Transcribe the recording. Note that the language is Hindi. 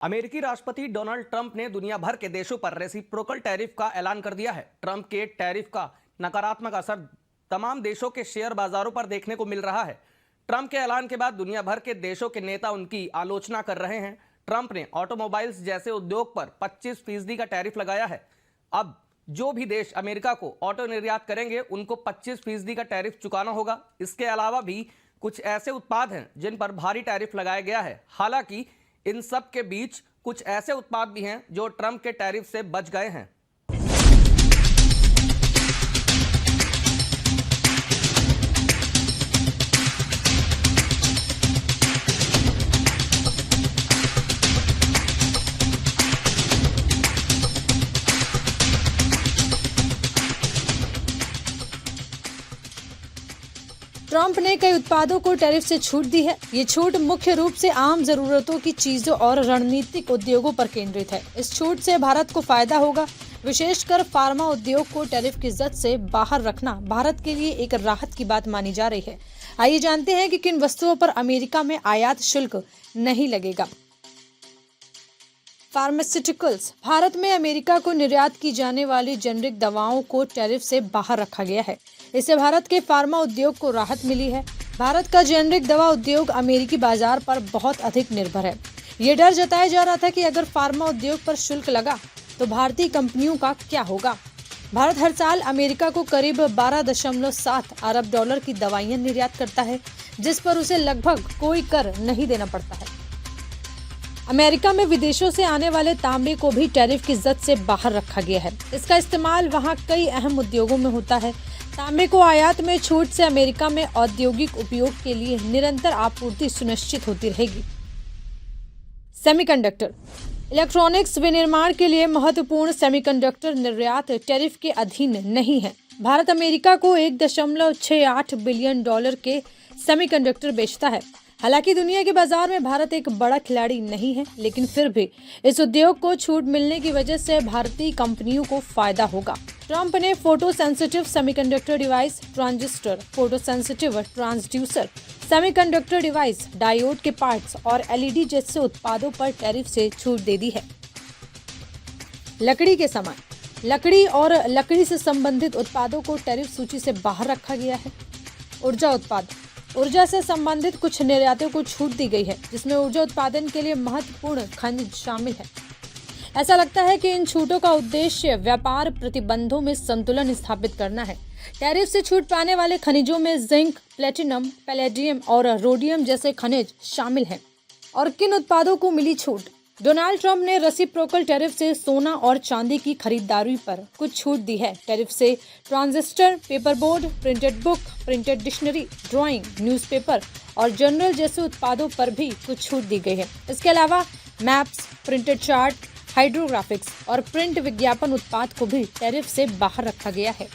अमेरिकी राष्ट्रपति डोनाल्ड ट्रंप ने दुनिया भर के देशों पर रेसिप्रोकल टैरिफ का ऐलान कर दिया है। ट्रंप के टैरिफ का नकारात्मक असर तमाम देशों के शेयर बाजारों पर देखने को मिल रहा है। ट्रंप के ऐलान के बाद दुनिया भर के देशों के नेता उनकी आलोचना कर रहे हैं। ट्रंप ने ऑटोमोबाइल्स जैसे उद्योग पर 25% का टैरिफ लगाया है। अब जो भी देश अमेरिका को ऑटो निर्यात करेंगे उनको 25% का टैरिफ चुकाना होगा। इसके अलावा भी कुछ ऐसे उत्पाद हैं जिन पर भारी टैरिफ लगाया गया है। हालांकि इन सब के बीच कुछ ऐसे उत्पाद भी हैं जो ट्रंप के टैरिफ से बच गए हैं। ट्रंप ने कई उत्पादों को टैरिफ से छूट दी है। ये छूट मुख्य रूप से आम जरूरतों की चीजों और रणनीतिक उद्योगों पर केंद्रित है। इस छूट से भारत को फायदा होगा। विशेषकर फार्मा उद्योग को टैरिफ की जद से बाहर रखना भारत के लिए एक राहत की बात मानी जा रही है। आइए जानते हैं कि किन वस्तुओं पर अमेरिका में आयात शुल्क नहीं लगेगा। फार्मास्यूटिकल्स। भारत में अमेरिका को निर्यात की जाने वाली जेनरिक दवाओं को टैरिफ से बाहर रखा गया है। इससे भारत के फार्मा उद्योग को राहत मिली है। भारत का जेनरिक दवा उद्योग अमेरिकी बाजार पर बहुत अधिक निर्भर है। ये डर जताया जा रहा था कि अगर फार्मा उद्योग पर शुल्क लगा तो भारतीय कंपनियों का क्या होगा। भारत हर साल अमेरिका को करीब 12.7 अरब डॉलर की दवाइयां निर्यात करता है, जिस पर उसे लगभग कोई कर नहीं देना पड़ता है। अमेरिका में विदेशों से आने वाले तांबे को भी टैरिफ की जद से बाहर रखा गया है। इसका इस्तेमाल वहां कई अहम उद्योगों में होता है। तांबे को आयात में छूट से अमेरिका में औद्योगिक उपयोग के लिए निरंतर आपूर्ति सुनिश्चित होती रहेगी। सेमीकंडक्टर। इलेक्ट्रॉनिक्स विनिर्माण के लिए महत्वपूर्ण सेमीकंडक्टर निर्यात टैरिफ के अधीन नहीं है। भारत अमेरिका को 1.68 बिलियन डॉलर के सेमीकंडक्टर बेचता है। हालांकि दुनिया के बाजार में भारत एक बड़ा खिलाड़ी नहीं है, लेकिन फिर भी इस उद्योग को छूट मिलने की वजह से भारतीय कंपनियों को फायदा होगा। ट्रंप ने photo sensitive semiconductor device, transistor, photo sensitive transducer, semiconductor device, diode के पार्ट्स और एलईडी जैसे उत्पादों पर टैरिफ से छूट दे दी है। लकड़ी के सामान। लकड़ी और लकड़ी से संबंधित उत्पादों को टैरिफ सूची से बाहर रखा गया है। ऊर्जा उत्पाद। ऊर्जा से संबंधित कुछ निर्यातों को छूट दी गई है, जिसमें ऊर्जा उत्पादन के लिए महत्वपूर्ण खनिज शामिल है। ऐसा लगता है कि इन छूटों का उद्देश्य व्यापार प्रतिबंधों में संतुलन स्थापित करना है। टैरिफ से छूट पाने वाले खनिजों में जिंक, प्लेटिनम, पैलेडियम और रोडियम जैसे खनिज शामिल हैं। और किन उत्पादों को मिली छूट? डोनाल्ड ट्रंप ने रेसिप्रोकल टैरिफ से सोना और चांदी की खरीदारी पर कुछ छूट दी है। टैरिफ से transistor, paperboard, printed book, printed dictionary, drawing, newspaper और जर्नल जैसे उत्पादों पर भी कुछ छूट दी गई है। इसके अलावा मैप्स, प्रिंटेड चार्ट, हाइड्रोग्राफिक्स और प्रिंट विज्ञापन उत्पाद को भी टैरिफ से बाहर रखा गया है।